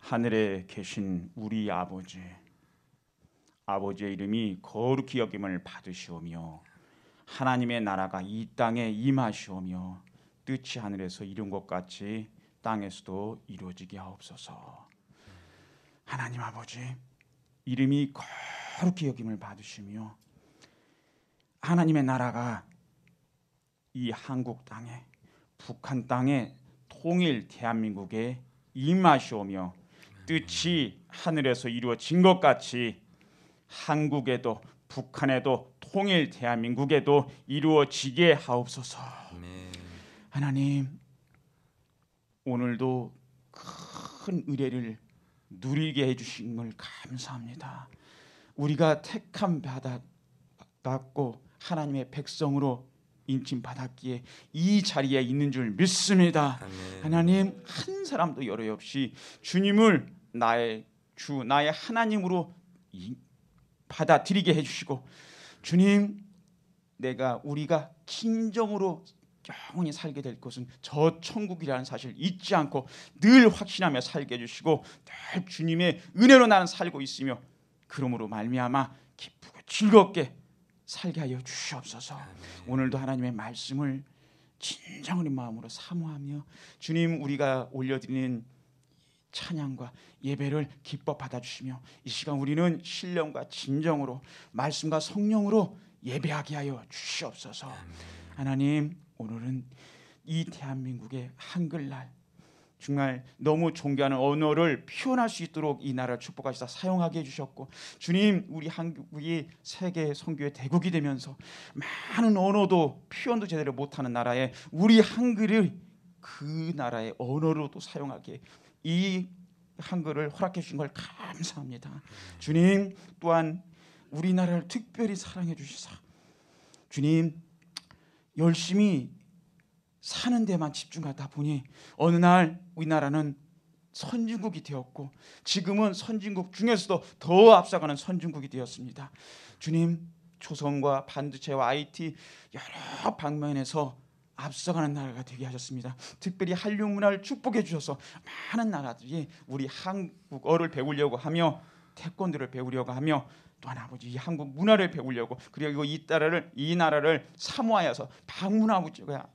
하늘에 계신 우리 아버지의 이름이 거룩히 여김을 받으시오며 하나님의 나라가 이 땅에 임하시오며 뜻이 하늘에서 이룬 것 같이 땅에서도 이루어지게 하옵소서. 하나님 아버지 이름이 거룩히 여김을 받으시며 하나님의 나라가 이 한국 땅에 북한 땅에 통일 대한민국에 임하시오며 뜻이 하늘에서 이루어진 것 같이 한국에도 북한에도 통일 대한민국에도 이루어지게 하옵소서. 하나님 오늘도 큰 의뢰를 누리게 해주신 걸 감사합니다. 우리가 택함 받았고 하나님의 백성으로 인침받았기에 이 자리에 있는 줄 믿습니다. 아멘. 하나님 한 사람도 여러 없이 주님을 나의 주 나의 하나님으로 받아들이게 해주시고 주님 우리가 진정으로 영원히 살게 될 것은 저 천국이라는 사실을 잊지 않고 늘 확신하며 살게 해주시고 늘 주님의 은혜로 나는 살고 있으며 그러므로 말미암아 기쁘고 즐겁게 살게 하여 주시옵소서. 오늘도 하나님의 말씀을 진정한 마음으로 사모하며 주님 우리가 올려드리는 찬양과 예배를 기뻐 받아주시며 이 시간 우리는 신령과 진정으로 말씀과 성령으로 예배하게 하여 주시옵소서. 하나님 오늘은 이 대한민국의 한글날 정말 너무 존귀하는 언어를 표현할 수 있도록 이 나라를 축복하시다 사용하게 해주셨고 주님 우리 한국이 세계 선교의 대국이 되면서 많은 언어도 표현도 제대로 못하는 나라에 우리 한글을 그 나라의 언어로도 사용하게 이 한글을 허락해 주신 걸 감사합니다. 주님 또한 우리나라를 특별히 사랑해 주시사 주님 열심히 사는 데만 집중하다 보니 어느 날 우리나라는 선진국이 되었고 지금은 선진국 중에서도 더 앞서가는 선진국이 되었습니다. 주님 조선과 반도체와 IT 여러 방면에서 앞서가는 나라가 되게 하셨습니다. 특별히 한류 문화를 축복해 주셔서 많은 나라들이 우리 한국어를 배우려고 하며 태권도를 배우려고 하며 또한 아버지 이 한국 문화를 배우려고 그리고 이 나라를 사모하여서 방문하고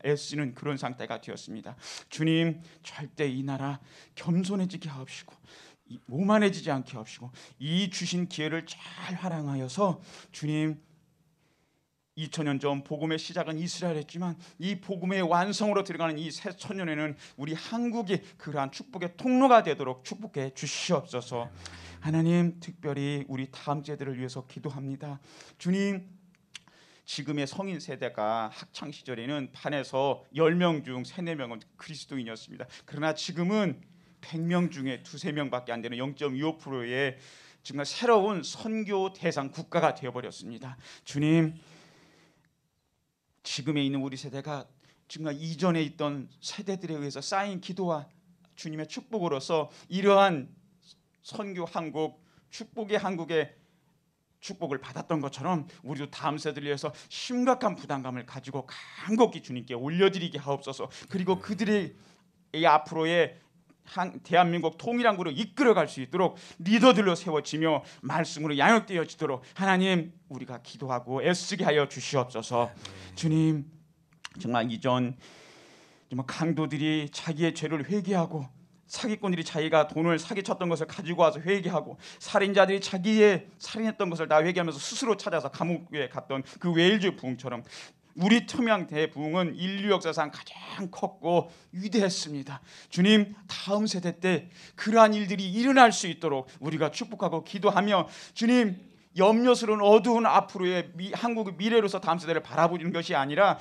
애쓰는 그런 상태가 되었습니다. 주님 절대 이 나라 겸손해지게 하옵시고 오만해지지 않게 하옵시고 이 주신 기회를 잘 활용하여서 주님 2000년 전 복음의 시작은 이스라엘이었지만 이 복음의 완성으로 들어가는 이 새 천년에는 우리 한국이 그러한 축복의 통로가 되도록 축복해 주시옵소서. 하나님 특별히 우리 다음 세대를 위해서 기도합니다. 주님 지금의 성인 세대가 학창 시절에는 반에서 10명 중 3, 4명은 그리스도인이었습니다. 그러나 지금은 100명 중에 2, 3명밖에 안 되는 0.25%의 정말 새로운 선교 대상 국가가 되어버렸습니다. 주님 지금에 있는 우리 세대가 정말 이전에 있던 세대들에 의해서 쌓인 기도와 주님의 축복으로서 이러한 선교 한국 축복의 한국의 축복을 받았던 것처럼 우리도 다음 세대를 위해서 심각한 부담감을 가지고 간곡히 주님께 올려드리게 하옵소서. 그리고 그들의 앞으로의 대한민국 통일한국으로 이끌어갈 수 있도록 리더들로 세워지며 말씀으로 양육되어지도록 하나님 우리가 기도하고 애쓰게 하여 주시옵소서. 주님 정말 이전 정말 강도들이 자기의 죄를 회개하고 사기꾼들이 자기가 돈을 사기쳤던 것을 가지고 와서 회개하고 살인자들이 자기의 살인했던 것을 다 회개하면서 스스로 찾아서 감옥에 갔던 그 웨일즈 부흥처럼 우리 첨양 대부흥은 인류 역사상 가장 컸고 위대했습니다. 주님 다음 세대 때 그러한 일들이 일어날 수 있도록 우리가 축복하고 기도하며 주님 염려스러운 어두운 앞으로의 한국의 미래로서 다음 세대를 바라보는 것이 아니라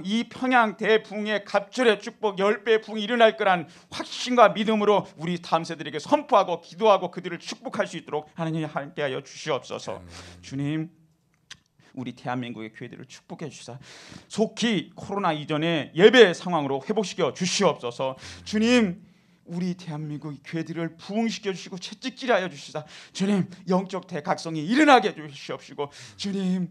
이 평양 대부흥의 갑절의 축복 10배의 부흥이 일어날 거란 확신과 믿음으로 우리 다음 세대에게 선포하고 기도하고 그들을 축복할 수 있도록 하나님 함께하여 주시옵소서. 주님 우리 대한민국의 교회들을 축복해 주시사 속히 코로나 이전의 예배 상황으로 회복시켜 주시옵소서. 주님 우리 대한민국 교회들을 부흥시켜 주시고 채찍질하여 주시사 주님 영적 대각성이 일어나게 해주시옵시고 주님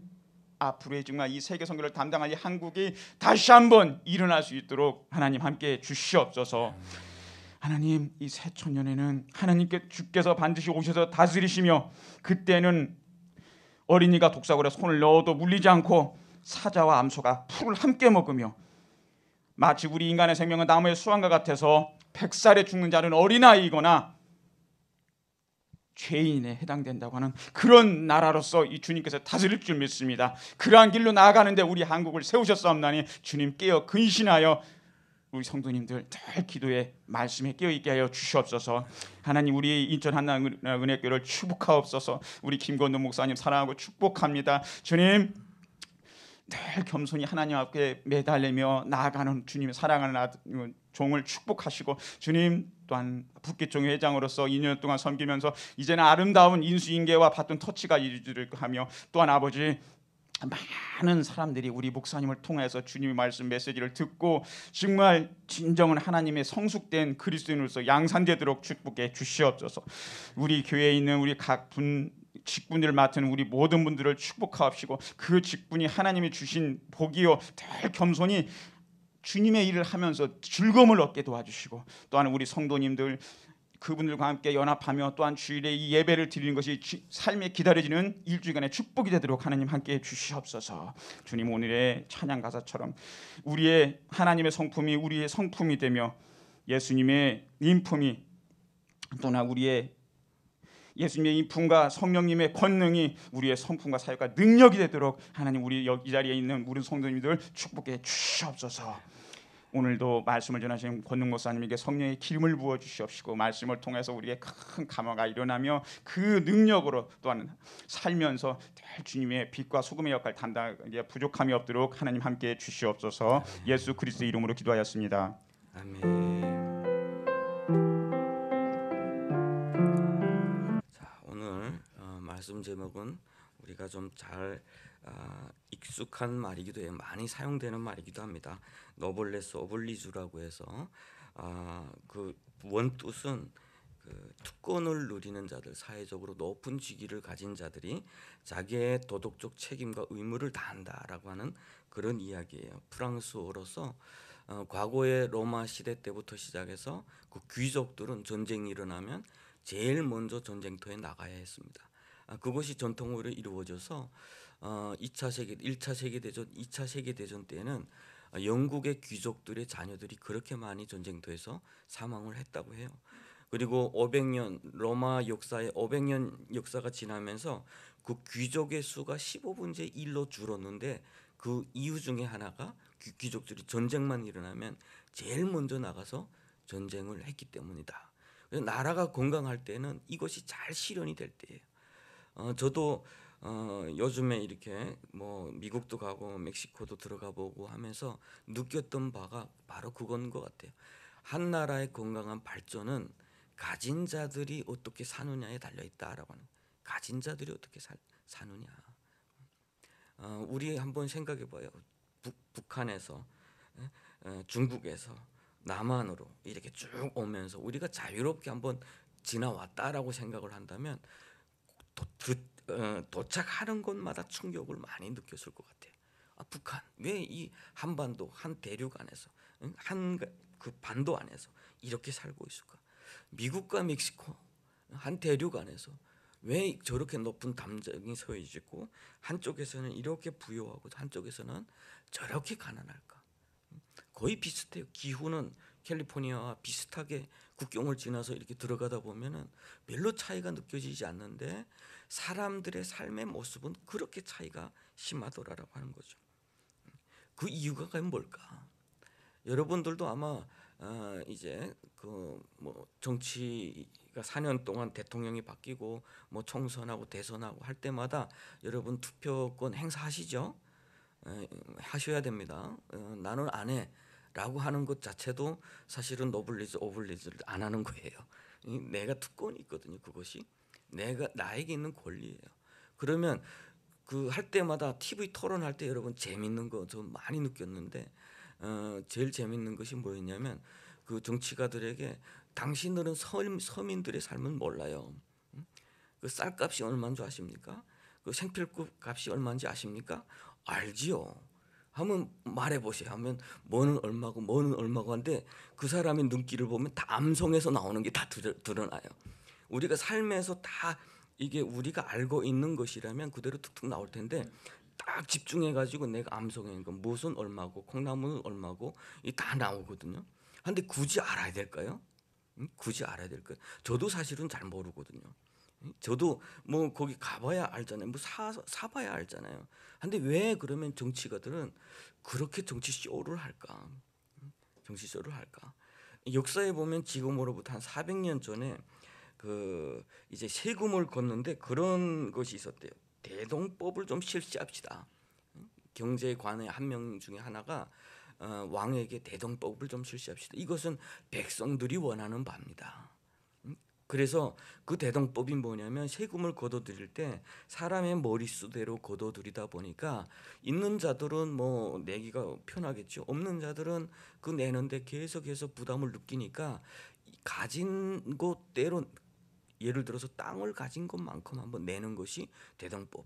앞으로의 정말 이 세계 선교를 담당할 이 한국이 다시 한번 일어날 수 있도록 하나님 함께 주시옵소서. 하나님, 이 새천년에는 하나님께 주께서 반드시 오셔서 다스리시며, 그때는 어린이가 독사골에 손을 넣어도 물리지 않고 사자와 암소가 풀을 함께 먹으며, 마치 우리 인간의 생명은 나무의 수완과 같아서 100살에 죽는 자는 어린아이이거나 죄인에 해당된다고 하는 그런 나라로서 이 주님께서 다스릴 줄 믿습니다. 그러한 길로 나아가는데 우리 한국을 세우셨사옵나니 주님 깨어 근신하여 우리 성도님들 늘 기도에 말씀에 깨어있게 하여 주시옵소서. 하나님, 우리 인천 한나은혜교를 축복하옵소서. 우리 김건도 목사님 사랑하고 축복합니다. 주님, 늘 겸손히 하나님 앞에 매달리며 나아가는 주님의 사랑하는 종을 축복하시고, 주님 또한 북기총회 회장으로서 2년 동안 섬기면서 이제는 아름다운 인수인계와 바톤 터치가 이루어질 하며, 또한 아버지, 많은 사람들이 우리 목사님을 통해서 주님의 말씀 메시지를 듣고 정말 진정한 하나님의 성숙된 그리스도인으로서 양산되도록 축복해 주시옵소서. 우리 교회에 있는 우리 각 직분을 맡은 우리 모든 분들을 축복하옵시고, 그 직분이 하나님이 주신 복이요, 늘 겸손히 주님의 일을 하면서 즐거움을 얻게 도와주시고, 또한 우리 성도님들 그분들과 함께 연합하며 또한 주일에 이 예배를 드리는 것이 삶에 기다려지는 일주일간의 축복이 되도록 하나님 함께해 주시옵소서. 주님, 오늘의 찬양 가사처럼 우리의 하나님의 성품이 우리의 성품이 되며, 예수님의 인품이 또한 우리의 예수님의 인품과 성령님의 권능이 우리의 성품과 사역과 능력이 되도록 하나님, 우리 이 자리에 있는 모든 성도님들 축복해 주시옵소서. 오늘도 말씀을 전하신 권능 목사님에게 성령의 기름을 부어 주시옵시고, 말씀을 통해서 우리의 큰 감화가 일어나며 그 능력으로 또한 살면서 늘 주님의 빛과 소금의 역할 담당하기에 부족함이 없도록 하나님 함께해 주시옵소서. 예수 그리스도 이름으로 기도하였습니다. 아멘. 자, 오늘 말씀 제목은 우리가 좀 잘 익숙한 말이기도 해요. 많이 사용되는 말이기도 합니다. 너블레스 오블리주라고 해서 그 원뜻은 그 특권을 누리는 자들, 사회적으로 높은 직위를 가진 자들이 자기의 도덕적 책임과 의무를 다한다라고 하는 그런 이야기예요. 프랑스어로서 과거의 로마 시대 때부터 시작해서 그 귀족들은 전쟁이 일어나면 제일 먼저 전쟁터에 나가야 했습니다. 그것이 전통으로 이루어져서 1차 세계대전, 2차 세계대전 때는 영국의 귀족들의 자녀들이 그렇게 많이 전쟁터에서 사망을 했다고 해요. 그리고 500년 로마 역사에 500년 역사가 지나면서 그 귀족의 수가 15분의 1로 줄었는데, 그 이유 중에 하나가 귀족들이 전쟁만 일어나면 제일 먼저 나가서 전쟁을 했기 때문이다. 그래서 나라가 건강할 때는 이것이 잘 실현이 될 때예요. 저도 요즘에 이렇게 뭐 미국도 가고 멕시코도 들어가 보고 하면서 느꼈던 바가 바로 그건 것 같아요. 한 나라의 건강한 발전은 가진 자들이 어떻게 사느냐에 달려 있다라고 하는. 가진 자들이 어떻게 사느냐. 우리 한번 생각해 봐요. 북한에서 중국에서 남한으로 이렇게 쭉 오면서 우리가 자유롭게 한번 지나왔다라고 생각을 한다면 도착하는 곳마다 충격을 많이 느꼈을 것 같아요. 북한 왜 이 한반도 한 대륙 안에서 한 그 반도 안에서 이렇게 살고 있을까? 미국과 멕시코 한 대륙 안에서 왜 저렇게 높은 담장이 서 있고 한쪽에서는 이렇게 부유하고 한쪽에서는 저렇게 가난할까? 거의 비슷해요. 기후는 캘리포니아와 비슷하게 국경을 지나서 이렇게 들어가다 보면은 별로 차이가 느껴지지 않는데 사람들의 삶의 모습은 그렇게 차이가 심하더라라고 하는 거죠. 그 이유가 과연 뭘까? 여러분들도 아마 이제 그 뭐 정치가 4년 동안 대통령이 바뀌고 뭐 총선하고 대선하고 할 때마다 여러분 투표권 행사하시죠? 하셔야 됩니다. 나는 안 해라고 하는 것 자체도 사실은 노블리즈 오블리즈를 안 하는 거예요. 내가 특권이 있거든요. 그것이 나에게 있는 권리예요. 그러면 그 할 때마다 TV 토론할 때 여러분 재밌는 거 저 많이 느꼈는데 제일 재밌는 것이 뭐였냐면 그 정치가들에게 당신들은 서민들의 삶은 몰라요. 그 쌀값이 얼마인 줄 아십니까? 그 생필품 값이 얼마인지 아십니까? 알지요. 한번 말해보세요 하면 뭐는 얼마고 뭐는 얼마고 한데 그 사람의 눈길을 보면 다 암송에서 나오는 게 다 드러나요. 우리가 삶에서 다 이게 우리가 알고 있는 것이라면 그대로 툭툭 나올 텐데 딱 집중해가지고 내가 암송해 거 무슨 얼마고 콩나물은 얼마고 이 다 나오거든요. 근데 굳이 알아야 될까요? 굳이 알아야 될까요? 저도 사실은 잘 모르거든요. 저도 뭐 거기 가봐야 알잖아요. 뭐 사봐야 알잖아요. 근데 왜 그러면 정치가들은 그렇게 정치 쇼를 할까? 정치 쇼를 할까? 역사에 보면 지금으로부터 한 400년 전에 그 이제 세금을 걷는데 그런 것이 있었대요. 대동법을 좀 실시합시다. 경제관의 한 명 중에 하나가 왕에게 대동법을 좀 실시합시다. 이것은 백성들이 원하는 바입니다. 그래서 그 대동법이 뭐냐면 세금을 걷어들일 때 사람의 머릿수대로 걷어들이다 보니까 있는 자들은 뭐 내기가 편하겠죠. 없는 자들은 그 내는데 계속해서 부담을 느끼니까 가진 것대로 예를 들어서 땅을 가진 것만큼 한번 내는 것이 대동법.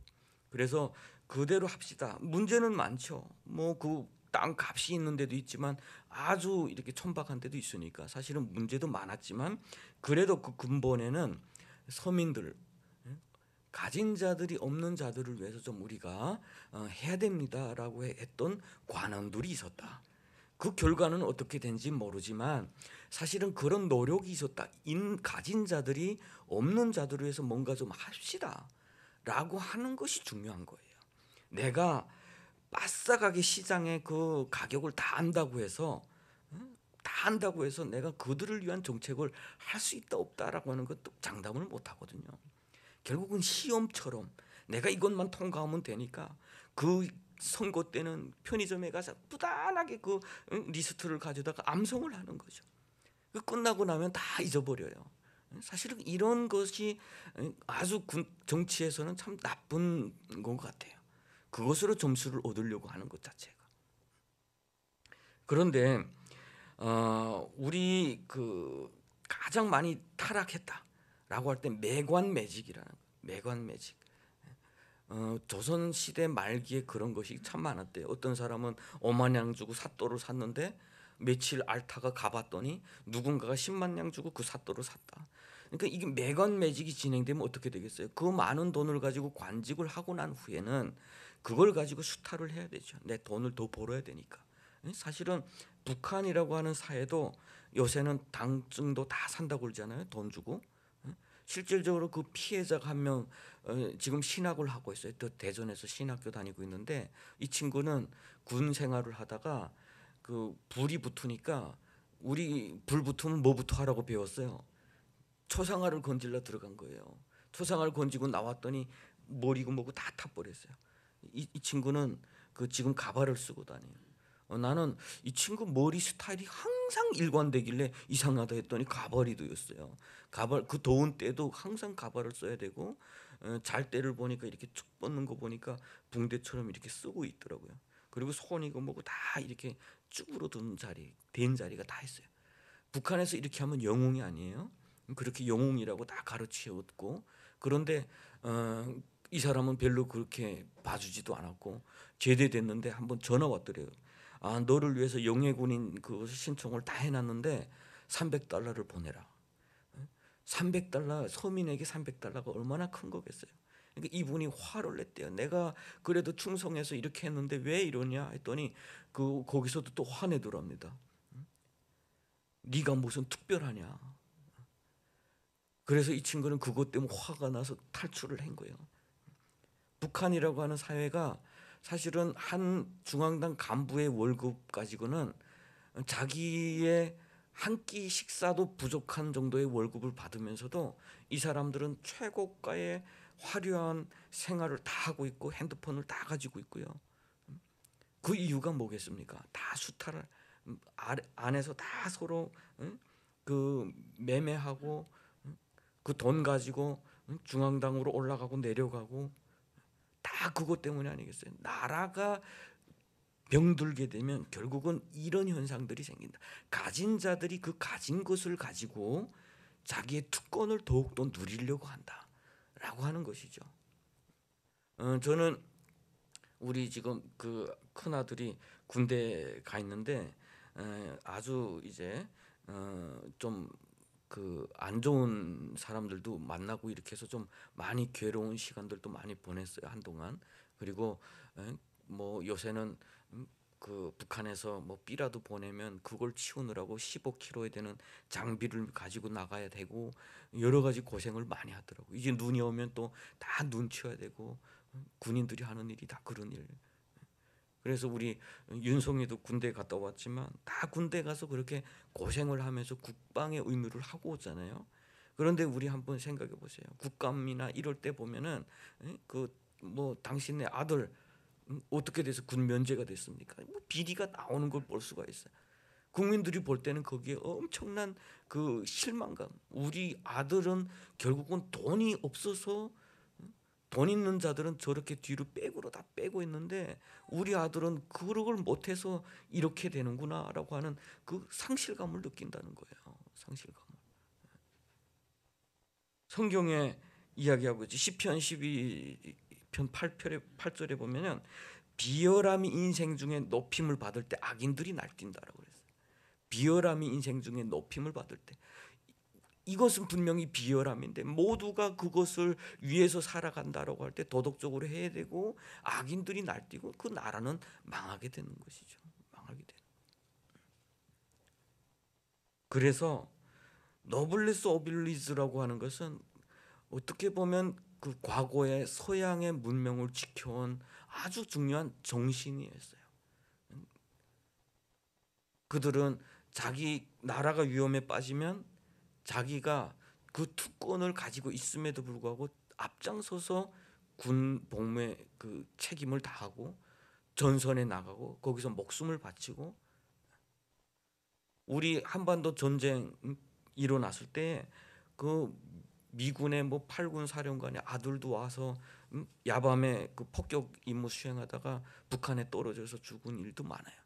그래서 그대로 합시다. 문제는 많죠. 뭐 그 땅 값이 있는 데도 있지만 아주 이렇게 촌박한 데도 있으니까 사실은 문제도 많았지만 그래도 그 근본에는 서민들 가진 자들이 없는 자들을 위해서 좀 우리가 해야 됩니다라고 했던 관원들이 있었다. 그 결과는 어떻게 된지 모르지만 사실은 그런 노력이 있었다. 가진 자들이 없는 자들을 위해서 뭔가 좀 합시다라고 하는 것이 중요한 거예요. 내가 빠싸가게 시장의 그 가격을 다 안다고 해서 내가 그들을 위한 정책을 할 수 있다 없다라고 하는 것도 장담을 못 하거든요. 결국은 시험처럼 내가 이것만 통과하면 되니까 그 선거 때는 편의점에 가서 부단하게 그 리스트를 가져다가 암송을 하는 거죠. 그 끝나고 나면 다 잊어버려요. 사실은 이런 것이 아주 정치에서는 참 나쁜 것 같아요. 그것으로 점수를 얻으려고 하는 것 자체가. 그런데 우리 그 가장 많이 타락했다라고 할 때 매관매직이라는 거예요. 매관매직. 조선 시대 말기에 그런 것이 참 많았대요. 어떤 사람은 5만 냥 주고 삿도를 샀는데 며칠 앓다가 가봤더니 누군가가 10만 냥 주고 그 삿도를 샀다. 그러니까 이게 매관매직이 진행되면 어떻게 되겠어요? 그 많은 돈을 가지고 관직을 하고 난 후에는 그걸 가지고 수탈을 해야 되죠. 내 돈을 더 벌어야 되니까. 사실은 북한이라고 하는 사회도 요새는 당증도 다 산다고 그러잖아요. 돈 주고. 실질적으로 그 피해자가 한 명 지금 신학을 하고 있어요. 또 대전에서 신학교 다니고 있는데 이 친구는 군 생활을 하다가 그 불이 붙으니까 우리 불 붙으면 뭐부터 하라고 배웠어요. 초상화를 건질러 들어간 거예요. 초상화를 건지고 나왔더니 머리고 뭐고 다 타버렸어요. 이 친구는 그 지금 가발을 쓰고 다녀요. 나는 이 친구 머리 스타일이 항상 일관되길래 이상하다 했더니 가발이도였어요. 가발 그 더운 때도 항상 가발을 써야 되고 잘 때를 보니까 이렇게 쭉 뻗는 거 보니까 붕대처럼 이렇게 쓰고 있더라고요. 그리고 손이고 뭐고 다 이렇게 쭈그러든 자리, 된 자리가 다 있어요. 북한에서 이렇게 하면 영웅이 아니에요. 그렇게 영웅이라고 다 가르치었고 그런데 이 사람은 별로 그렇게 봐주지도 않았고 제대됐는데 한번 전화 왔더래요. 아 너를 위해서 영예군인 그 신청을 다 해놨는데 $300를 보내라. 300달러 서민에게 300달러가 얼마나 큰 거겠어요. 그러니까 이분이 화를 냈대요. 내가 그래도 충성해서 이렇게 했는데 왜 이러냐 했더니 그 거기서도 또 화내더랍니다. 네가 무슨 특별하냐. 그래서 이 친구는 그것 때문에 화가 나서 탈출을 한 거예요. 북한이라고 하는 사회가 사실은 한 중앙당 간부의 월급 가지고는 자기의 한 끼 식사도 부족한 정도의 월급을 받으면서도 이 사람들은 최고가의 화려한 생활을 다 하고 있고 핸드폰을 다 가지고 있고요. 그 이유가 뭐겠습니까? 다 수탈을 안에서 다 서로 그 매매하고 그 돈 가지고 중앙당으로 올라가고 내려가고 다 그것 때문에 아니겠어요? 나라가 병들게 되면 결국은 이런 현상들이 생긴다. 가진 자들이 그 가진 것을 가지고 자기의 특권을 더욱더 누리려고 한다라고 하는 것이죠. 저는 우리 지금 그 큰 아들이 군대 가 있는데 아주 이제 좀 그 안 좋은 사람들도 만나고 이렇게 해서 좀 많이 괴로운 시간들도 많이 보냈어요 한동안. 그리고 뭐 요새는 그 북한에서 뭐 삐라도 보내면 그걸 치우느라고 15kg에 되는 장비를 가지고 나가야 되고 여러 가지 고생을 많이 하더라고. 이제 눈이 오면 또 다 눈 치워야 되고 군인들이 하는 일이 다 그런 일. 그래서 우리 윤송이도 군대 갔다 왔지만 다 군대 가서 그렇게 고생을 하면서 국방의 의무를 하고 오잖아요. 그런데 우리 한번 생각해 보세요. 국감이나 이럴 때 보면은 그 뭐 당신의 아들 어떻게 돼서 군 면제가 됐습니까? 뭐 비리가 나오는 걸 볼 수가 있어요. 국민들이 볼 때는 거기에 엄청난 그 실망감. 우리 아들은 결국은 돈이 없어서 돈 있는 자들은 저렇게 뒤로 백으로 다 빼고 있는데 우리 아들은 그걸 못해서 이렇게 되는구나라고 하는 그 상실감을 느낀다는 거예요. 상실감. 성경에 이야기하고 있지. 시편 12편 8절에 보면은 비열함이 인생 중에 높임을 받을 때 악인들이 날뛴다라고 그랬어요. 비열함이 인생 중에 높임을 받을 때 이것은 분명히 비열함인데 모두가 그것을 위해서 살아간다라고 할 때 도덕적으로 해야 되고 악인들이 날뛰고 그 나라는 망하게 되는 것이죠. 망하게 되는. 그래서 노블레스 오빌리즈라고 하는 것은 어떻게 보면 그 과거의 서양의 문명을 지켜온 아주 중요한 정신이었어요. 그들은 자기 나라가 위험에 빠지면 자기가 그 투권을 가지고 있음에도 불구하고 앞장서서 군 복무의 그 책임을 다하고 전선에 나가고 거기서 목숨을 바치고 우리 한반도 전쟁 일어났을 때 그 미군의 뭐 8군 사령관의 아들도 와서 야밤에 그 폭격 임무 수행하다가 북한에 떨어져서 죽은 일도 많아요.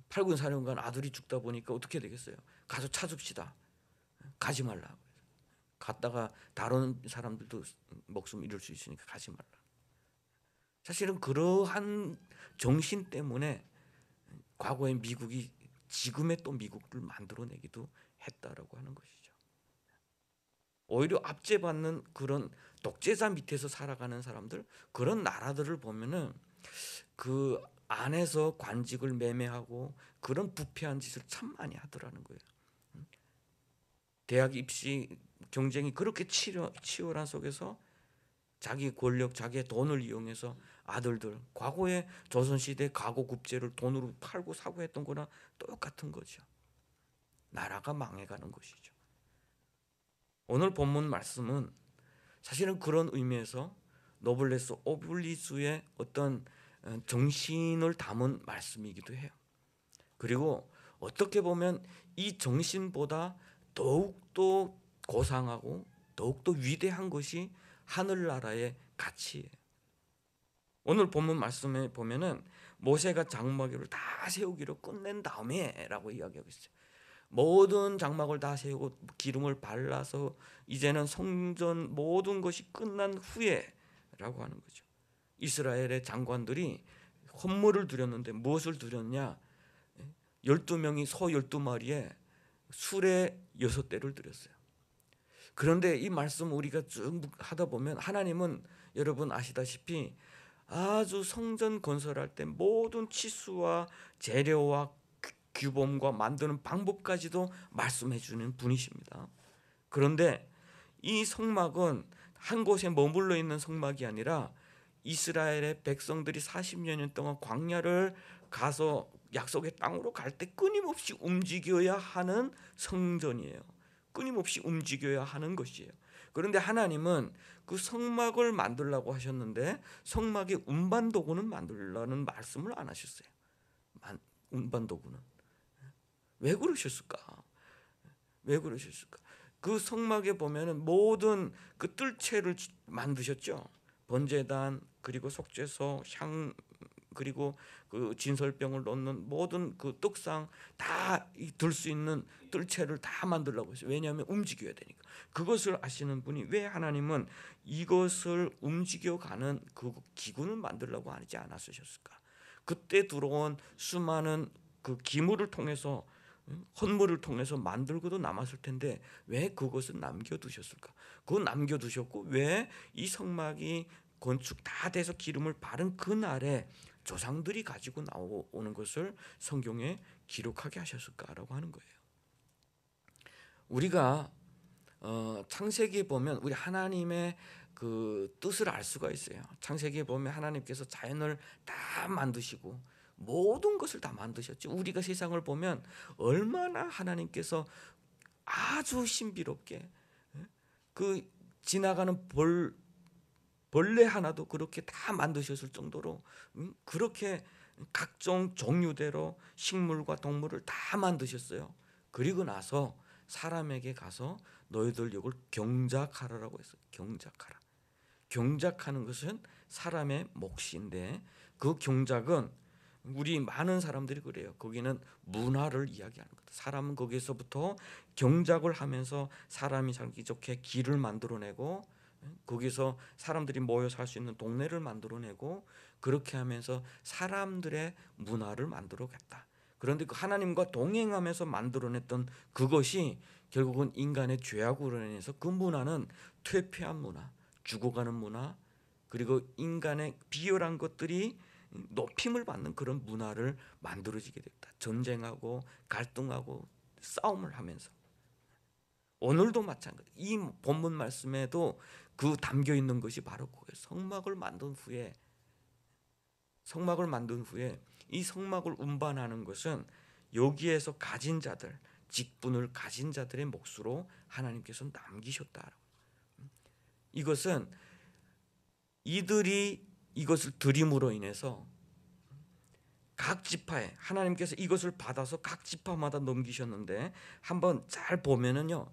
8군 사령관 아들이 죽다 보니까 어떻게 되겠어요? 가서 찾읍시다. 가지 말라. 갔다가 다른 사람들도 목숨 잃을 수 있으니까 가지 말라. 사실은 그러한 정신 때문에 과거에 미국이 지금의 또 미국을 만들어내기도 했다라고 하는 것이죠. 오히려 압제받는 그런 독재자 밑에서 살아가는 사람들, 그런 나라들을 보면은 그 안에서 관직을 매매하고 그런 부패한 짓을 참 많이 하더라는 거예요. 대학 입시 경쟁이 그렇게 치열한 속에서 자기 권력, 자기의 돈을 이용해서 아들들, 과거에 조선시대 가고급제를 돈으로 팔고 사고 했던 거나 똑같은 거죠. 나라가 망해가는 것이죠. 오늘 본문 말씀은 사실은 그런 의미에서 노블레스 오블리주의 어떤 정신을 담은 말씀이기도 해요. 그리고 어떻게 보면 이 정신보다 더욱더 고상하고 더욱더 위대한 것이 하늘나라의 가치예요. 오늘 본문 말씀에 보면은 모세가 장막을 다 세우기로 끝낸 다음에라고 이야기하고 있어요. 모든 장막을 다 세우고 기름을 발라서 이제는 성전 모든 것이 끝난 후에라고 하는 거죠. 이스라엘의 장관들이 헌물을 드렸는데 무엇을 드렸냐? 12명이 소 12마리에 수레 6대를 드렸어요. 그런데 이 말씀 우리가 쭉 하다 보면 하나님은 여러분 아시다시피 아주 성전 건설할 때 모든 치수와 재료와 규범과 만드는 방법까지도 말씀해 주는 분이십니다. 그런데 이 성막은 한 곳에 머물러 있는 성막이 아니라 이스라엘의 백성들이 40여 년 동안 광야를 가서 약속의 땅으로 갈 때 끊임없이 움직여야 하는 성전이에요. 끊임없이 움직여야 하는 것이에요. 그런데 하나님은 그 성막을 만들라고 하셨는데 성막의 운반도구는 만들라는 말씀을 안 하셨어요. 운반도구는 왜 그러셨을까? 왜 그러셨을까? 그 성막에 보면은 모든 그 뜰채를 만드셨죠. 번제단 그리고 속죄소, 향 그리고 그 진설병을 넣는 모든 그 떡상 다 들 수 있는 뜰채를 다 만들라고 했어요. 왜냐하면 움직여야 되니까. 그것을 아시는 분이 왜 하나님은 이것을 움직여가는 그 기구는 만들라고 하지 않았으셨을까? 그때 들어온 수많은 그 기물을 통해서 헌물을 통해서 만들고도 남았을 텐데 왜 그것을 남겨두셨을까? 그거 남겨두셨고 왜 이 성막이 건축 다 돼서 기름을 바른 그날에 조상들이 가지고 나오는 것을 성경에 기록하게 하셨을까라고 하는 거예요. 우리가 창세기에 보면 우리 하나님의 그 뜻을 알 수가 있어요. 창세기에 보면 하나님께서 자연을 다 만드시고 모든 것을 다 만드셨죠. 우리가 세상을 보면 얼마나 하나님께서 아주 신비롭게 그 지나가는 벌레 하나도 그렇게 다 만드셨을 정도로 그렇게 각종 종류대로 식물과 동물을 다 만드셨어요. 그리고 나서 사람에게 가서 너희들 이걸 경작하라라고 했어요. 경작하라. 경작하는 것은 사람의 몫인데 그 경작은 우리 많은 사람들이 그래요. 거기는 문화를 이야기하는 거다. 사람은 거기서부터 경작을 하면서 사람이 살기 좋게 길을 만들어내고 거기서 사람들이 모여 살 수 있는 동네를 만들어내고 그렇게 하면서 사람들의 문화를 만들어겠다. 그런데 그 하나님과 동행하면서 만들어냈던 그것이 결국은 인간의 죄악으로 인해서 그 문화는 퇴폐한 문화, 죽어가는 문화, 그리고 인간의 비열한 것들이 높임을 받는 그런 문화를 만들어지게 됐다. 전쟁하고 갈등하고 싸움을 하면서 오늘도 마찬가지. 이 본문 말씀에도 그 담겨 있는 것이 바로 그거예요. 성막을 만든 후에 이 성막을 운반하는 것은 여기에서 가진 자들, 직분을 가진 자들의 몫으로 하나님께서 남기셨다. 이것은 이들이 이것을 드림으로 인해서 각 지파에 하나님께서 이것을 받아서 각 지파마다 넘기셨는데 한번 잘 보면은요,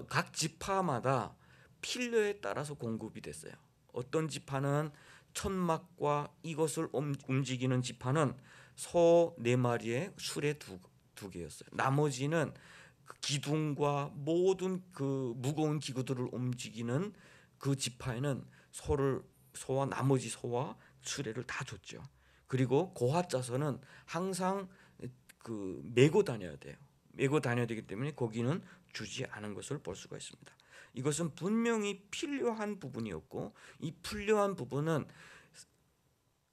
각 지파마다 필요에 따라서 공급이 됐어요. 어떤 지파는 천막과 이것을 움직이는 지파는 소 4마리에 수레 2개였어요. 나머지는 그 기둥과 모든 그 무거운 기구들을 움직이는 그 지파에는 소와 나머지 소와 수레를 다 줬죠. 그리고 고핫자서는 항상 그 메고 다녀야 돼요. 메고 다녀야 되기 때문에 거기는 주지 않은 것을 볼 수가 있습니다. 이것은 분명히 필요한 부분이었고 이 필요한 부분은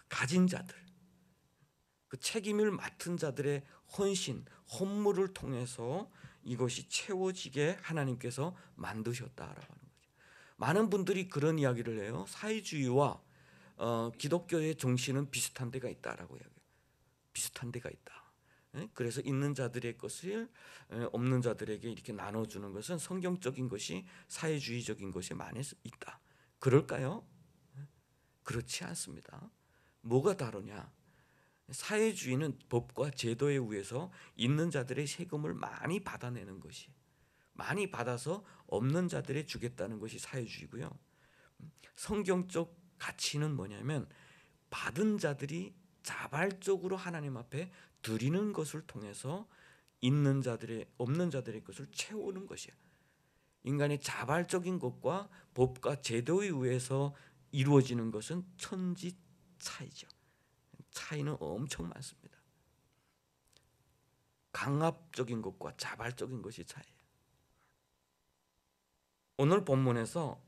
가진 자들, 그 책임을 맡은 자들의 헌신, 헌물을 통해서 이것이 채워지게 하나님께서 만드셨다라고 하는 거죠. 많은 분들이 그런 이야기를 해요. 사회주의와 기독교의 정신은 비슷한 데가 있다라고 이야기해요. 비슷한 데가 있다. 그래서 있는 자들의 것을 없는 자들에게 이렇게 나눠주는 것은 성경적인 것이 사회주의적인 것이 많이 있다. 그럴까요? 그렇지 않습니다. 뭐가 다르냐? 사회주의는 법과 제도에 의해서 있는 자들의 세금을 많이 받아내는 것이, 많이 받아서 없는 자들에 주겠다는 것이 사회주의고요. 성경적 가치는 뭐냐면 받은 자들이 자발적으로 하나님 앞에 드리는 것을 통해서 있는 자들의 없는 자들의 것을 채우는 것이야. 인간의 자발적인 것과 법과 제도에 의해서 이루어지는 것은 천지 차이죠. 차이는 엄청 많습니다. 강압적인 것과 자발적인 것이 차이예요. 오늘 본문에서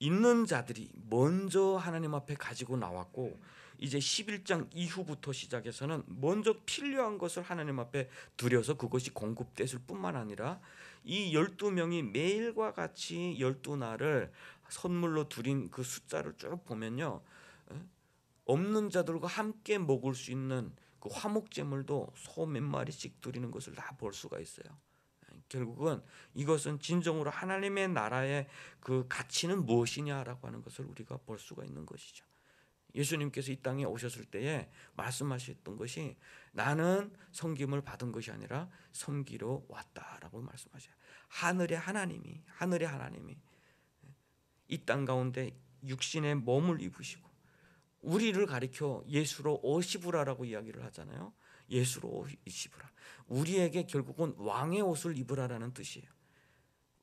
있는 자들이 먼저 하나님 앞에 가지고 나왔고 이제 11장 이후부터 시작해서는 먼저 필요한 것을 하나님 앞에 드려서 그것이 공급됐을 뿐만 아니라 이 12명이 매일과 같이 12날을 선물로 드린 그 숫자를 쭉 보면요, 없는 자들과 함께 먹을 수 있는 그 화목제물도 소 몇 마리씩 드리는 것을 다 볼 수가 있어요. 결국은 이것은 진정으로 하나님의 나라의 그 가치는 무엇이냐라고 하는 것을 우리가 볼 수가 있는 것이죠. 예수님께서 이 땅에 오셨을 때에 말씀하셨던 것이 나는 섬김을 받은 것이 아니라 섬기러 왔다라고 말씀하셔요. 하늘의 하나님이 이 땅 가운데 육신의 몸을 입으시고 우리를 가리켜 예수로 옷 입으라라고 이야기를 하잖아요. 예수로 옷 입으라. 우리에게 결국은 왕의 옷을 입으라라는 뜻이에요.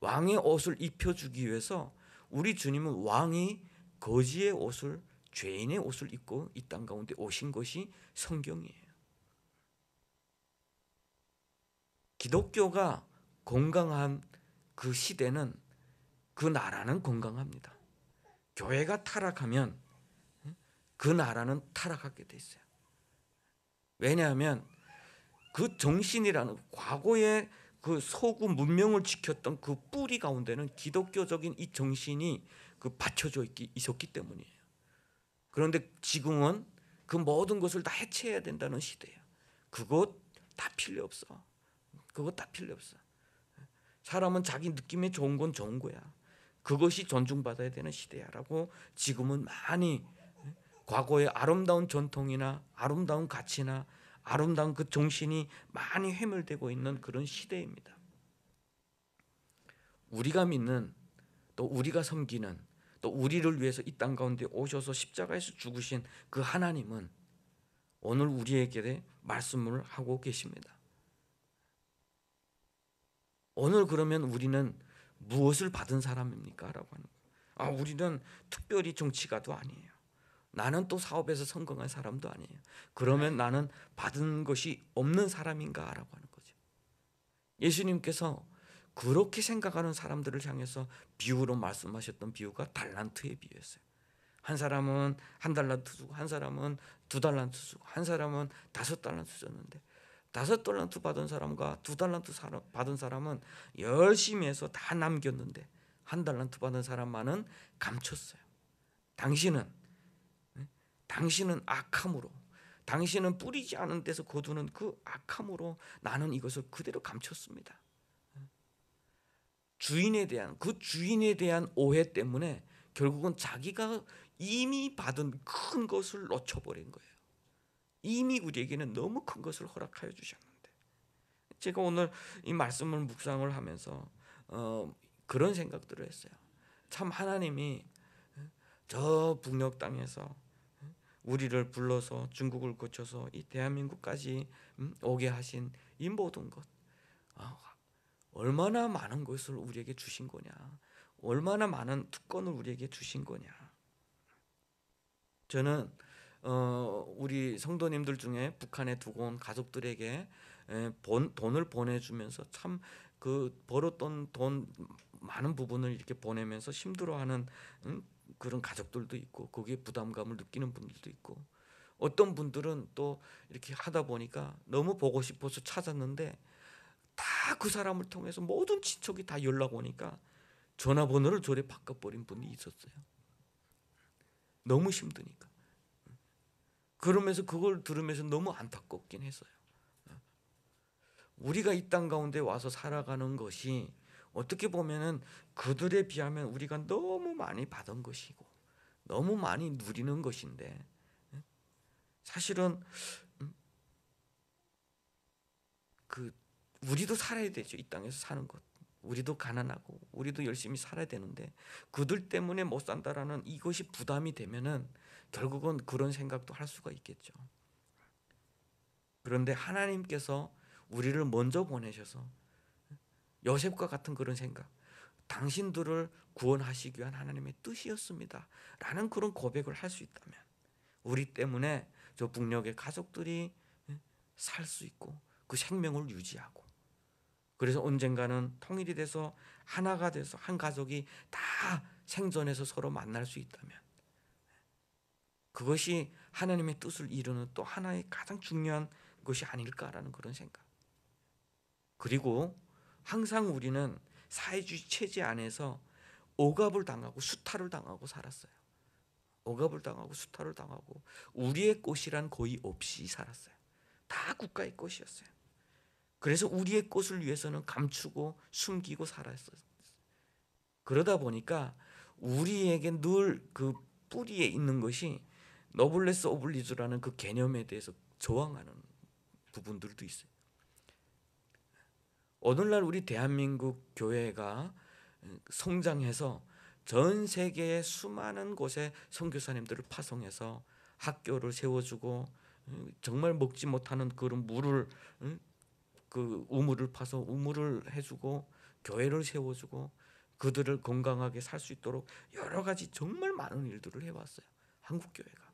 왕의 옷을 입혀주기 위해서 우리 주님은 왕이 거지의 옷을, 죄인의 옷을 입고 이 땅 가운데 오신 것이 성경이에요. 기독교가 건강한 그 시대는, 그 나라는 건강합니다. 교회가 타락하면 그 나라는 타락하게 돼 있어요. 왜냐하면 그 정신이라는, 과거에 그 서구 문명을 지켰던 그 뿌리 가운데는 기독교적인 이 정신이 그 받쳐져 있었기 때문이에요. 그런데 지금은 그 모든 것을 다 해체해야 된다는 시대예요. 그것 다 필요 없어. 그것 다 필요 없어. 사람은 자기 느낌에 좋은 건 좋은 거야. 그것이 존중받아야 되는 시대야라고 지금은 많이, 과거의 아름다운 전통이나 아름다운 가치나 아름다운 그 정신이 많이 회멸되고 있는 그런 시대입니다. 우리가 믿는, 또 우리가 섬기는, 또 우리를 위해서 이 땅 가운데 오셔서 십자가에서 죽으신 그 하나님은 오늘 우리에게 말씀을 하고 계십니다. 오늘 그러면 우리는 무엇을 받은 사람입니까? 라고 하는 거예요. 우리는 특별히 정치가도 아니에요. 나는 또 사업에서 성공한 사람도 아니에요. 그러면 나는 받은 것이 없는 사람인가? 라고 하는 거죠. 예수님께서 그렇게 생각하는 사람들을 향해서 비유로 말씀하셨던 비유가 달란트의 비유였어요. 한 사람은 1달란트 주고, 한 사람은 2달란트 주고, 한 사람은 5달란트 줬는데, 5달란트 받은 사람과 2달란트 받은 사람은 열심히 해서 다 남겼는데 1달란트 받은 사람만은 감췄어요. 당신은 악함으로, 당신은 뿌리지 않은 데서 거두는 그 악함으로 나는 이것을 그대로 감췄습니다. 주인에 대한 오해 때문에 결국은 자기가 이미 받은 큰 것을 놓쳐버린 거예요. 이미 우리에게는 너무 큰 것을 허락하여 주셨는데, 제가 오늘 이 말씀을 묵상을 하면서 그런 생각들을 했어요. 참 하나님이 저 북녘 땅에서 우리를 불러서 중국을 거쳐서 이 대한민국까지 오게 하신 이 모든 것, 얼마나 많은 것을 우리에게 주신 거냐, 얼마나 많은 특권을 우리에게 주신 거냐. 저는 우리 성도님들 중에 북한에 두고 온 가족들에게 돈을 보내주면서 참 그 벌었던 돈 많은 부분을 이렇게 보내면서 힘들어하는 그런 가족들도 있고, 거기에 부담감을 느끼는 분들도 있고, 어떤 분들은 또 이렇게 하다 보니까 너무 보고 싶어서 찾았는데 다 그 사람을 통해서 모든 친척이 다 연락 오니까 전화번호를 저래 바꿔버린 분이 있었어요. 너무 힘드니까. 그러면서 그걸 들으면서 너무 안타깝긴 했어요. 우리가 이 땅 가운데 와서 살아가는 것이 어떻게 보면은 그들에 비하면 우리가 너무 많이 받은 것이고 너무 많이 누리는 것인데, 사실은 우리도 살아야 되죠. 이 땅에서 사는 것, 우리도 가난하고 우리도 열심히 살아야 되는데 그들 때문에 못 산다라는 이것이 부담이 되면은 결국은 그런 생각도 할 수가 있겠죠. 그런데 하나님께서 우리를 먼저 보내셔서 요셉과 같은 그런 생각, 당신들을 구원하시기 위한 하나님의 뜻이었습니다 라는 그런 고백을 할 수 있다면, 우리 때문에 저 북녘의 가족들이 살 수 있고 그 생명을 유지하고, 그래서 언젠가는 통일이 돼서 하나가 돼서 한 가족이 다 생존해서 서로 만날 수 있다면, 그것이 하나님의 뜻을 이루는 또 하나의 가장 중요한 것이 아닐까라는 그런 생각. 그리고 항상 우리는 사회주의 체제 안에서 억압을 당하고 수탈을 당하고 살았어요. 억압을 당하고 수탈을 당하고 우리의 것이란 거의 없이 살았어요. 다 국가의 것이었어요. 그래서 우리의 것을 위해서는 감추고 숨기고 살았어요. 그러다 보니까 우리에게 늘 그 뿌리에 있는 것이 노블레스 오블리주라는 그 개념에 대해서 저항하는 부분들도 있어요. 오늘날 우리 대한민국 교회가 성장해서 전 세계의 수많은 곳에 선교사님들을 파송해서 학교를 세워주고 정말 먹지 못하는 그런 물을 그 우물을 파서 우물을 해주고 교회를 세워주고 그들을 건강하게 살 수 있도록 여러 가지 정말 많은 일들을 해왔어요. 한국 교회가.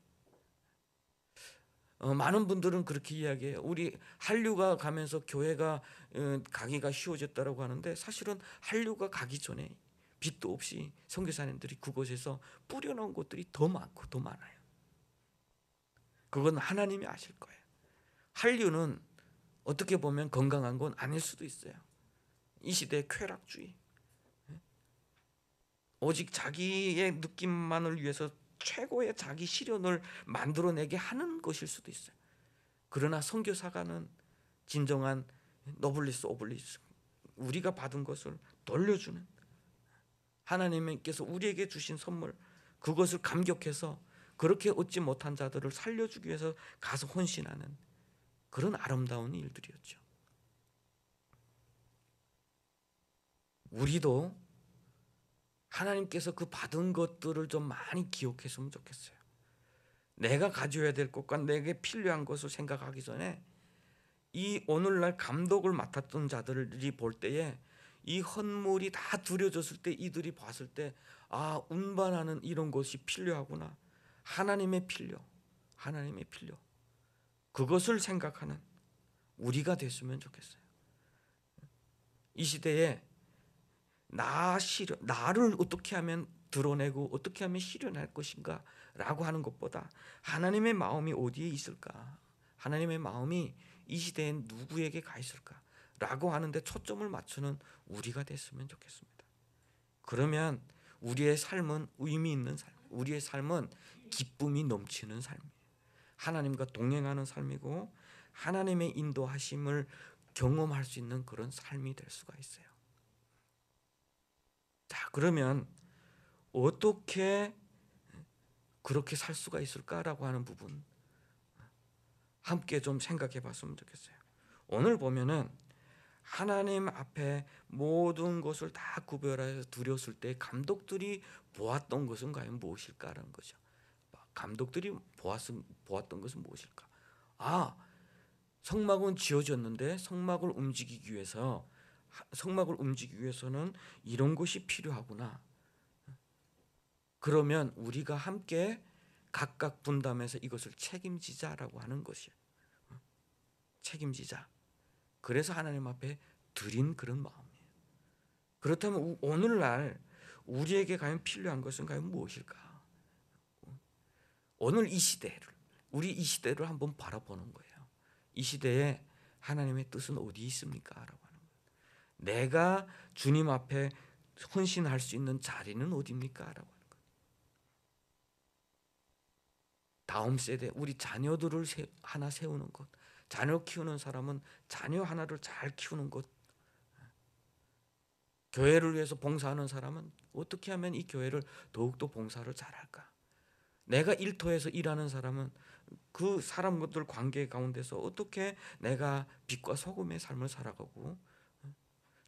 많은 분들은 그렇게 이야기해요. 우리 한류가 가면서 교회가 가기가 쉬워졌다라고 하는데 사실은 한류가 가기 전에 빚도 없이 선교사님들이 그곳에서 뿌려놓은 곳들이 더 많고 더 많아요. 그건 하나님이 아실 거예요. 한류는 어떻게 보면 건강한 건 아닐 수도 있어요. 이 시대의 쾌락주의, 오직 자기의 느낌만을 위해서 최고의 자기 실현을 만들어내게 하는 것일 수도 있어요. 그러나 선교사가는 진정한 노블리스 오블리스, 우리가 받은 것을 돌려주는, 하나님께서 우리에게 주신 선물, 그것을 감격해서 그렇게 얻지 못한 자들을 살려주기 위해서 가서 헌신하는 그런 아름다운 일들이었죠. 우리도 하나님께서 그 받은 것들을 좀 많이 기억했으면 좋겠어요. 내가 가져야 될 것과 내게 필요한 것을 생각하기 전에 이 오늘날 감독을 맡았던 자들이 볼 때에 이 헌물이 다 드려졌을 때 이들이 봤을 때 아, 운반하는 이런 것이 필요하구나. 하나님의 필요, 하나님의 필요, 그것을 생각하는 우리가 됐으면 좋겠어요. 이 시대에 나를 어떻게 하면 드러내고 어떻게 하면 실현할 것인가 라고 하는 것보다 하나님의 마음이 어디에 있을까, 하나님의 마음이 이 시대에 누구에게 가 있을까 라고 하는데 초점을 맞추는 우리가 됐으면 좋겠습니다. 그러면 우리의 삶은 의미 있는 삶, 우리의 삶은 기쁨이 넘치는 삶이에요. 하나님과 동행하는 삶이고 하나님의 인도하심을 경험할 수 있는 그런 삶이 될 수가 있어요. 자, 그러면 어떻게 그렇게 살 수가 있을까라고 하는 부분 함께 좀 생각해 봤으면 좋겠어요. 오늘 보면은 하나님 앞에 모든 것을 다 구별해서 드렸을 때 감독들이 보았던 것은 과연 무엇일까라는 거죠. 감독들이 보았던 것은 무엇일까? 아, 성막은 지어졌는데 성막을 움직이기 위해서는 이런 것이 필요하구나. 그러면 우리가 함께 각각 분담해서 이것을 책임지자라고 하는 것이에요. 책임지자. 그래서 하나님 앞에 드린 그런 마음이에요. 그렇다면 오늘날 우리에게 과연 필요한 것은 과연 무엇일까? 오늘 우리 이 시대를 한번 바라보는 거예요. 이 시대에 하나님의 뜻은 어디 있습니까? 라고 하는 거예요. 내가 주님 앞에 헌신할 수 있는 자리는 어디입니까? 라고 하는 거예요. 다음 세대, 우리 자녀들을 하나 세우는 것, 자녀 키우는 사람은 자녀 하나를 잘 키우는 것, 교회를 위해서 봉사하는 사람은 어떻게 하면 이 교회를 더욱더 봉사를 잘할까? 내가 일터에서 일하는 사람은 그 사람들 관계 가운데서 어떻게 내가 빛과 소금의 삶을 살아가고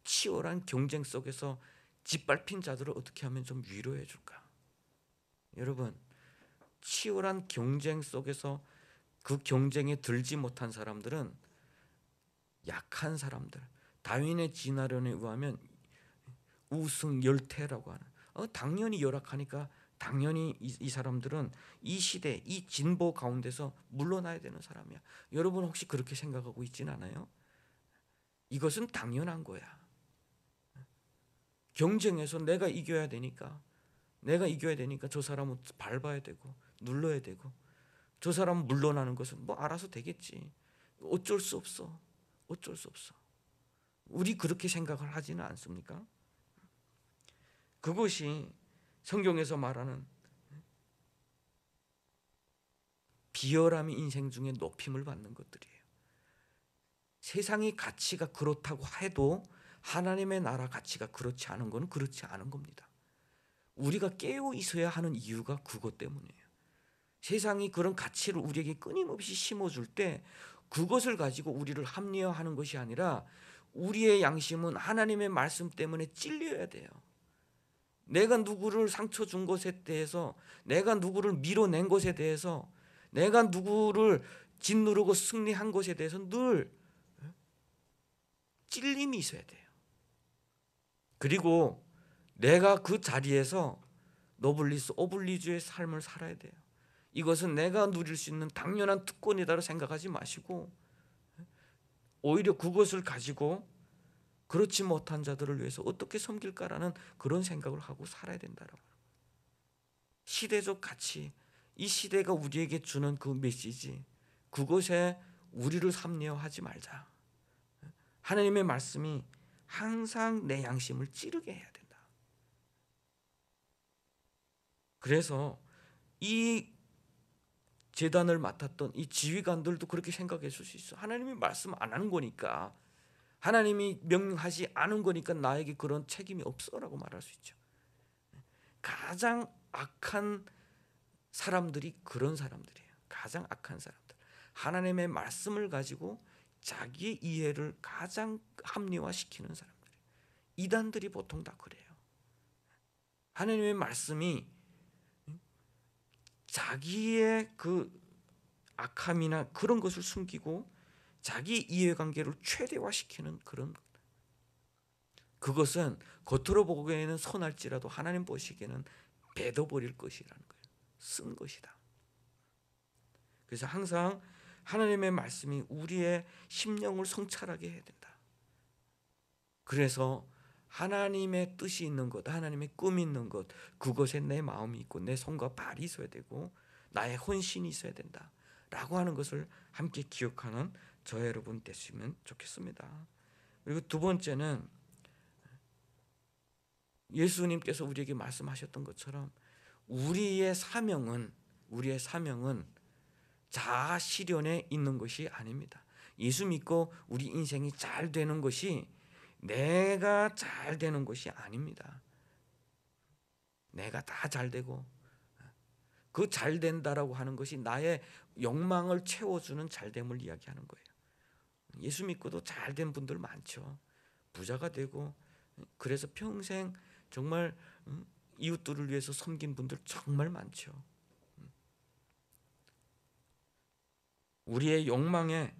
치열한 경쟁 속에서 짓밟힌 자들을 어떻게 하면 좀 위로해 줄까? 여러분, 치열한 경쟁 속에서 그 경쟁에 들지 못한 사람들은 약한 사람들, 다윈의 진화론에 의하면 우승열퇴라고 하는, 당연히 열악하니까 당연히 이 사람들은 이 시대, 이 진보 가운데서 물러나야 되는 사람이야. 여러분 혹시 그렇게 생각하고 있진 않아요? 이것은 당연한 거야. 경쟁에서 내가 이겨야 되니까 저 사람은 밟아야 되고 눌러야 되고, 저 사람은 물러나는 것은 뭐 알아서 되겠지. 어쩔 수 없어. 우리 그렇게 생각을 하지는 않습니까? 그것이 성경에서 말하는 비열함이 인생 중에 높임을 받는 것들이에요. 세상의 가치가 그렇다고 해도 하나님의 나라 가치가 그렇지 않은 건 그렇지 않은 겁니다. 우리가 깨어 있어야 하는 이유가 그것 때문이에요. 세상이 그런 가치를 우리에게 끊임없이 심어줄 때 그것을 가지고 우리를 합리화하는 것이 아니라 우리의 양심은 하나님의 말씀 때문에 찔려야 돼요. 내가 누구를 상처 준 것에 대해서, 내가 누구를 밀어낸 것에 대해서 내가 누구를 짓누르고 승리한 것에 대해서 늘 찔림이 있어야 돼요. 그리고 내가 그 자리에서 노블리스 오블리주의 삶을 살아야 돼요. 이것은 내가 누릴 수 있는 당연한 특권이다로 생각하지 마시고 오히려 그것을 가지고 그렇지 못한 자들을 위해서 어떻게 섬길까라는 그런 생각을 하고 살아야 된다라고. 시대적 가치, 이 시대가 우리에게 주는 그 메시지, 그것에 우리를 삼려하지 말자. 하나님의 말씀이 항상 내 양심을 찌르게 해야 된다. 그래서 이 제단을 맡았던 이 지휘관들도 그렇게 생각했을 수 있어. 하나님이 말씀 안 하는 거니까, 하나님이 명령하지 않은 거니까 나에게 그런 책임이 없어라고 말할 수 있죠. 가장 악한 사람들이 그런 사람들이에요. 가장 악한 사람들. 하나님의 말씀을 가지고 자기의 이해를 가장 합리화시키는 사람들이에요. 이단들이 보통 다 그래요. 하나님의 말씀이 자기의 그 악함이나 그런 것을 숨기고 자기 이해관계를 최대화시키는 그런, 그것은 겉으로 보기에는 선할지라도 하나님 보시기에는 배도버릴 것이라는 거예요. 쓴 것이다. 그래서 항상 하나님의 말씀이 우리의 심령을 성찰하게 해야 된다. 그래서 하나님의 뜻이 있는 것, 하나님의 꿈이 있는 것, 그것에 내 마음이 있고 내 손과 발이 있어야 되고 나의 헌신이 있어야 된다 라고 하는 것을 함께 기억하는 저 여러분 되시면 좋겠습니다. 그리고 두 번째는 예수님께서 우리에게 말씀하셨던 것처럼 우리의 사명은 자아 실현에 있는 것이 아닙니다. 예수 믿고 우리 인생이 잘 되는 것이 내가 잘 되는 것이 아닙니다. 내가 다 잘 되고 그 잘 된다라고 하는 것이 나의 욕망을 채워주는 잘됨을 이야기하는 거예요. 예수 믿고도 잘 된 분들 많죠. 부자가 되고 그래서 평생 정말 이웃들을 위해서 섬긴 분들 정말 많죠. 우리의 욕망에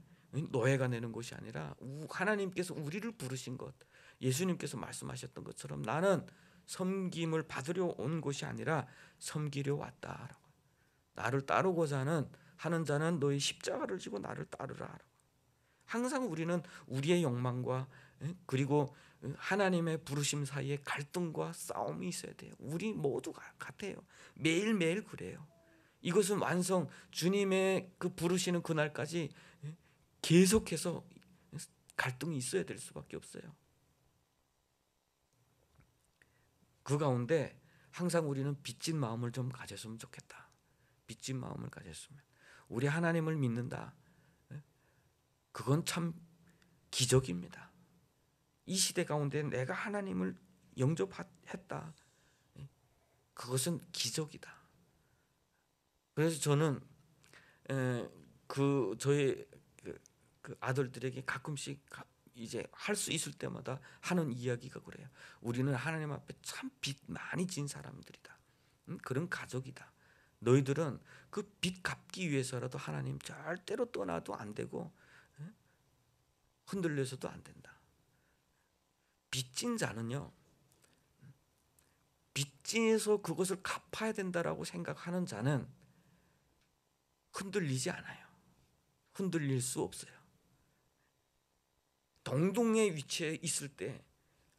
노예가 되는 것이 아니라 하나님께서 우리를 부르신 것, 예수님께서 말씀하셨던 것처럼 나는 섬김을 받으려 온 것이 아니라 섬기려 왔다라고. 나를 따르고자 하는 자는 너희 십자가를 지고 나를 따르라. 항상 우리는 우리의 욕망과 그리고 하나님의 부르심 사이에 갈등과 싸움이 있어야 돼요. 우리 모두가 같아요. 매일매일 그래요. 이것은 완성, 주님의 그 부르시는 그날까지 계속해서 갈등이 있어야 될 수밖에 없어요. 그 가운데 항상 우리는 빚진 마음을 좀 가졌으면 좋겠다. 빚진 마음을 가졌으면. 우리 하나님을 믿는다. 그건 참 기적입니다. 이 시대 가운데 내가 하나님을 영접했다. 그것은 기적이다. 그래서 저는 저의 그 아들들에게 가끔씩 이제 할 수 있을 때마다 하는 이야기가 그래요. 우리는 하나님 앞에 참 빚 많이 진 사람들이다. 그런 가족이다. 너희들은 그 빚 갚기 위해서라도 하나님 절대로 떠나도 안 되고 흔들려서도 안 된다. 빚진 자는요, 빚진해서 그것을 갚아야 된다라고 생각하는 자는 흔들리지 않아요. 흔들릴 수 없어요. 동등의 위치에 있을 때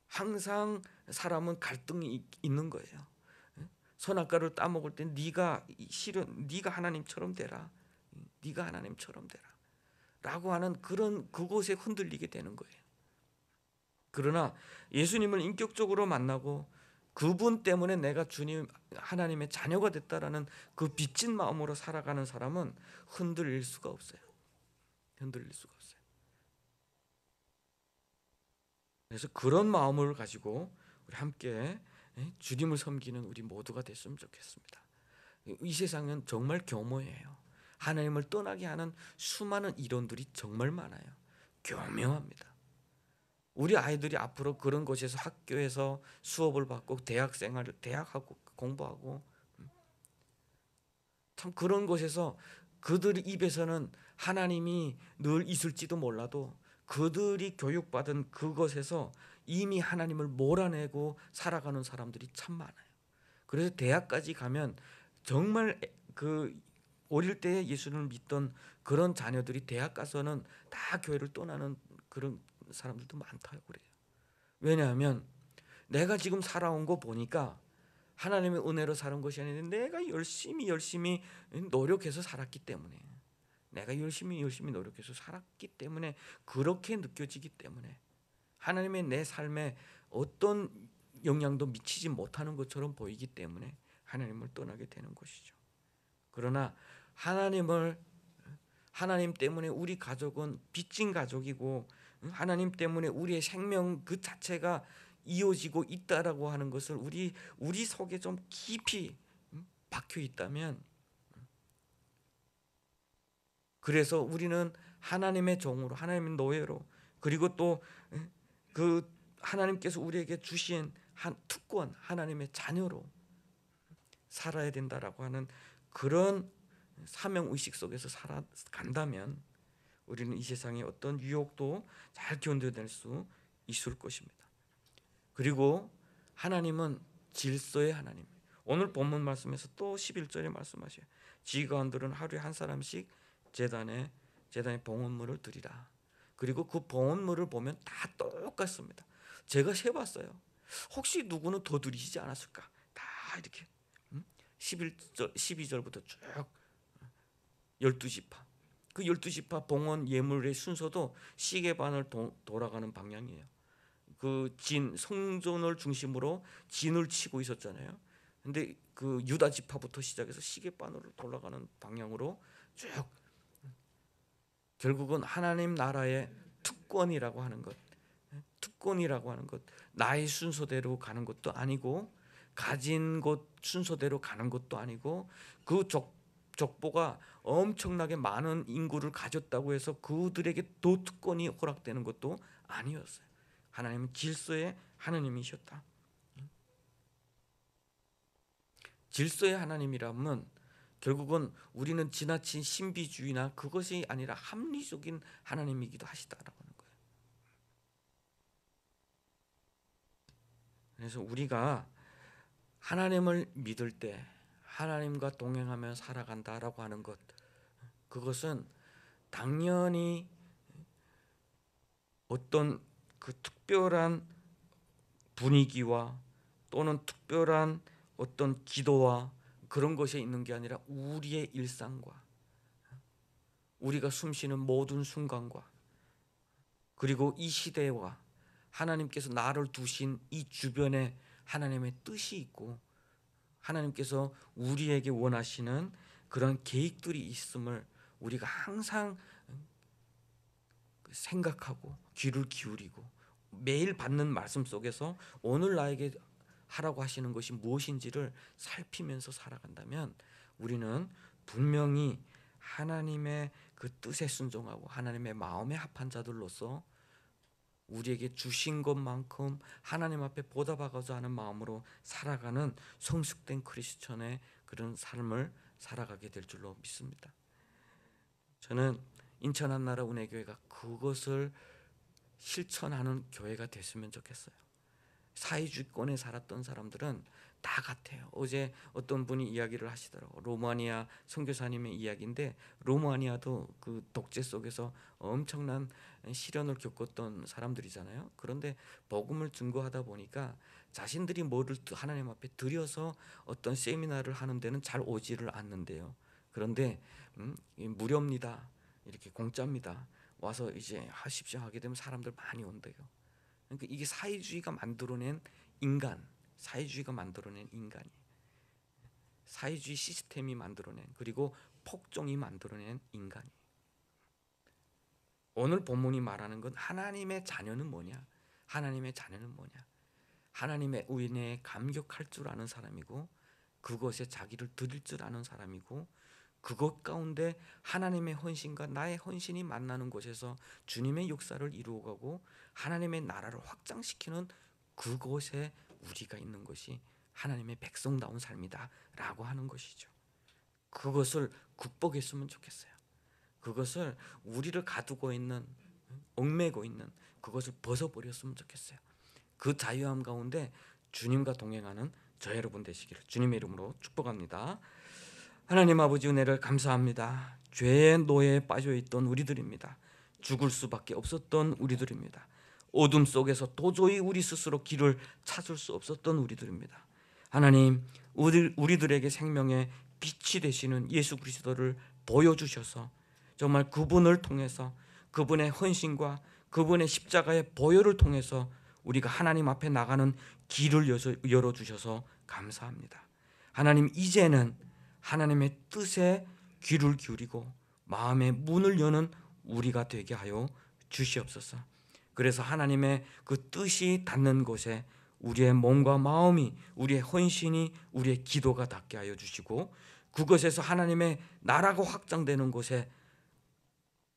항상 사람은 갈등이 있는 거예요. 선악과를 따먹을 때 네가 하나님처럼 되라. 네가 하나님처럼 되라. 라고 하는 그곳에 흔들리게 되는 거예요. 그러나 예수님을 인격적으로 만나고 그분 때문에 내가 주님 하나님의 자녀가 됐다라는 그 빚진 마음으로 살아가는 사람은 흔들릴 수가 없어요. 흔들릴 수가 없어요. 그래서 그런 마음을 가지고 우리 함께 주님을 섬기는 우리 모두가 됐으면 좋겠습니다. 이 세상은 정말 교묘해요. 하나님을 떠나게 하는 수많은 이론들이 정말 많아요. 교묘합니다. 우리 아이들이 앞으로 그런 곳에서 학교에서 수업을 받고 대학하고 공부하고 참 그런 곳에서 그들 입에서는 하나님이 늘 있을지도 몰라도 그들이 교육받은 그것에서 이미 하나님을 몰아내고 살아가는 사람들이 참 많아요. 그래서 대학까지 가면 정말 그 어릴 때 예수를 믿던 그런 자녀들이 대학 가서는 다 교회를 떠나는 그런 사람들도 많다고 그래요. 왜냐하면 내가 지금 살아온 거 보니까 하나님의 은혜로 사는 것이 아닌데 내가 열심히 노력해서 살았기 때문에, 내가 열심히 노력해서 살았기 때문에 그렇게 느껴지기 때문에 하나님의 내 삶에 어떤 영향도 미치지 못하는 것처럼 보이기 때문에 하나님을 떠나게 되는 것이죠. 그러나 하나님 때문에 우리 가족은 빚진 가족이고 하나님 때문에 우리의 생명 그 자체가 이어지고 있다라고 하는 것을 우리 속에 좀 깊이 박혀 있다면, 그래서 우리는 하나님의 종으로, 하나님의 노예로, 그리고 또 그 하나님께서 우리에게 주신 한 특권, 하나님의 자녀로 살아야 된다라고 하는 그런 사명 의식 속에서 살아간다면 우리는 이 세상의 어떤 유혹도 잘 견뎌낼 수 있을 것입니다. 그리고 하나님은 질서의 하나님. 오늘 본문 말씀에서 또 11절에 말씀하셔요. 지휘관들은 하루에 한 사람씩 제단에 봉헌물을 드리라. 그리고 그 봉헌물을 보면 다 똑같습니다. 제가 세봤어요. 혹시 누구는 더 드리시지 않았을까? 다 이렇게 11절, 12절부터 쭉 12지파. 그 12지파 봉헌 예물의 순서도 시계반을 돌아가는 방향이에요. 그 성전을 중심으로 진을 치고 있었잖아요. 근데 그 유다 지파부터 시작해서 시계반으로 돌아가는 방향으로 쭉, 결국은 하나님 나라의 특권이라고 하는 것, 나의 순서대로 가는 것도 아니고 가진 것 순서대로 가는 것도 아니고 그 족보가 엄청나게 많은 인구를 가졌다고 해서 그들에게 더 특권이 허락되는 것도 아니었어요. 하나님은 질서의 하나님이셨다. 질서의 하나님이라면 결국은 우리는 지나친 신비주의나 그것이 아니라 합리적인 하나님이기도 하시다라고 하는 거예요. 그래서 우리가 하나님을 믿을 때 하나님과 동행하며 살아간다라고 하는 것, 그것은 당연히 어떤 그 특별한 분위기와 또는 특별한 어떤 기도와 그런 것에 있는 게 아니라 우리의 일상과 우리가 숨쉬는 모든 순간과 그리고 이 시대와 하나님께서 나를 두신 이 주변에 하나님의 뜻이 있고 하나님께서 우리에게 원하시는 그런 계획들이 있음을 우리가 항상 생각하고 귀를 기울이고 매일 받는 말씀 속에서 오늘 나에게 하라고 하시는 것이 무엇인지를 살피면서 살아간다면 우리는 분명히 하나님의 그 뜻에 순종하고 하나님의 마음에 합한 자들로서 우리에게 주신 것만큼 하나님 앞에 보답하고자 하는 마음으로 살아가는 성숙된 크리스천의 그런 삶을 살아가게 될 줄로 믿습니다. 저는 인천 한나라 은혜교회가 그것을 실천하는 교회가 됐으면 좋겠어요. 사회주의권에 살았던 사람들은 다 같아요. 어제 어떤 분이 이야기를 하시더라고요. 로마니아 선교사님의 이야기인데 로마니아도 그 독재 속에서 엄청난 시련을 겪었던 사람들이잖아요. 그런데 복음을 증거하다 보니까 자신들이 뭐를 하나님 앞에 드려서 어떤 세미나를 하는 데는 잘 오지를 않는데요. 그런데 무료입니다. 이렇게 공짜입니다. 와서 이제 하십시오 하게 되면 사람들 많이 온대요. 그러니까 이게 사회주의가 만들어낸 인간이, 사회주의 시스템이 만들어낸, 그리고 폭정이 만들어낸 인간이. 오늘 본문이 말하는 건 하나님의 자녀는 뭐냐? 하나님의 은혜에 감격할 줄 아는 사람이고 그것에 자기를 드릴 줄 아는 사람이고 그것 가운데 하나님의 헌신과 나의 헌신이 만나는 곳에서 주님의 역사를 이루어가고 하나님의 나라를 확장시키는 그곳에 우리가 있는 것이 하나님의 백성다운 삶이다 라고 하는 것이죠. 극복했으면 좋겠어요. 그것을 우리를 가두고 있는, 얽매고 있는 그것을 벗어버렸으면 좋겠어요. 그 자유함 가운데 주님과 동행하는 저 여러분 되시기를 주님의 이름으로 축복합니다. 하나님 아버지 은혜를 감사합니다. 죄의 노예에 빠져있던 우리들입니다. 죽을 수밖에 없었던 우리들입니다. 어둠 속에서 도저히 우리 스스로 길을 찾을 수 없었던 우리들입니다. 하나님, 우리들에게 생명의 빛이 되시는 예수 그리스도를 보여주셔서 정말 그분을 통해서 그분의 헌신과 그분의 십자가의 보혈을 통해서 우리가 하나님 앞에 나가는 길을 열어주셔서 감사합니다. 하나님, 이제는 하나님의 뜻에 귀를 기울이고 마음의 문을 여는 우리가 되게 하여 주시옵소서. 그래서 하나님의 그 뜻이 닿는 곳에 우리의 몸과 마음이, 우리의 헌신이, 우리의 기도가 닿게 하여 주시고, 그곳에서 하나님의 나라가 확장되는 곳에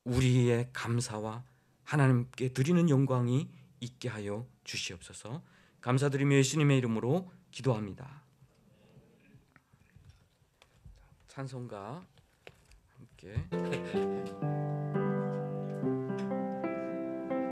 우리의 감사와 하나님께 드리는 영광이 있게 하여 주시옵소서. 감사드리며 예수님의 이름으로 기도합니다. 찬송가 함께